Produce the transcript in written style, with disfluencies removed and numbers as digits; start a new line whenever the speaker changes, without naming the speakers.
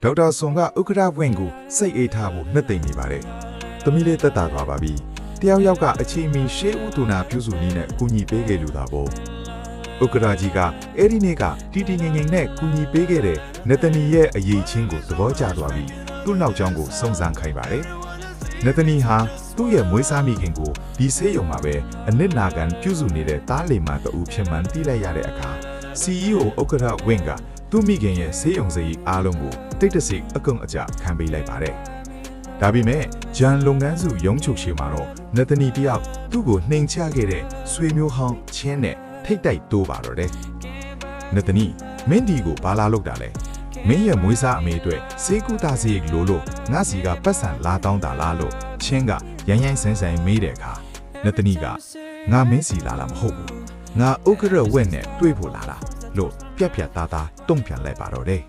ဒေါက်တာဆွန်ကဥက္ကဋ္ဌဝင့်ကိုစိတ်အေးထားဖို့နှစ်သိမ့်နေပါတယ်။သမီးလေးသက်သာသွားပါပြီ။တယောက်ယောက်ကအချိန်မီရှေးဦးသူနာပြုစုနည်းနဲ့ကူညီပေးခဲ့လူသာပေါ့။ဥက္ကဋ္ဌကြီးကအဲ့ဒီနေ့ကတီတီငင်ငင်နဲ့ကူညီပေးခဲ့တဲ့နသနီရဲ့အရေးချင်းကိုသဘောကျသွားပြီးသူ့နောက်ကျောင်းကိုစုံစမ်းခိုင်းပါတယ်။နသနီဟာသူ့ရဲ့မွေးစားမိခင်ကိုဒီဆေးရုံမှာပဲအနစ်နာခံပြုစုနေတဲ့တားလီမာတူဖြစ်မှန်းသိလိုက်ရတဲ့အခါ CEO ဥက္ကဋ္ဌဝင့်ကသူ့မိခင်ရဲ့ဆေးရုံစရိတ်အားလုံးကိုတိတ်တဆိတ်အကုံအကျခံပေးလိုက်ပါတယ်။ဒါပေမဲ့ဂျန်လုပ်ငန်းစုရုံးချုပ်ရှိမှာတော့နသနီတယောက်သူ့ကိုနှိမ်ချခဲ့တဲ့ဆွေမျိုးဟောင်းချင်းနဲ့ထိတ်တိုက်တိုးပါတော့တယ်။နသနီမင်းဒီကိုဘာလာလုပ်တာလဲ။မင်းရဲ့မွေးစားအမေအတွက်စေကူတာစရိတ်လိုလို့ငါစီကပတ်စံလာတောင်းတာလားလို့ချင်းကရိုင်းရိုင်းဆန်းဆန်းမေးတဲ့အခါနသနီကငါမင်းစီလာမဟုတ်ဘူး။ငါဥက္ကဋ္ဌဝင့်နဲ့တွေ့ဖို့လာတာလို့ပြက်ပြက်သားသားတုံ့ပြန်လိုက်ပါတော့တယ်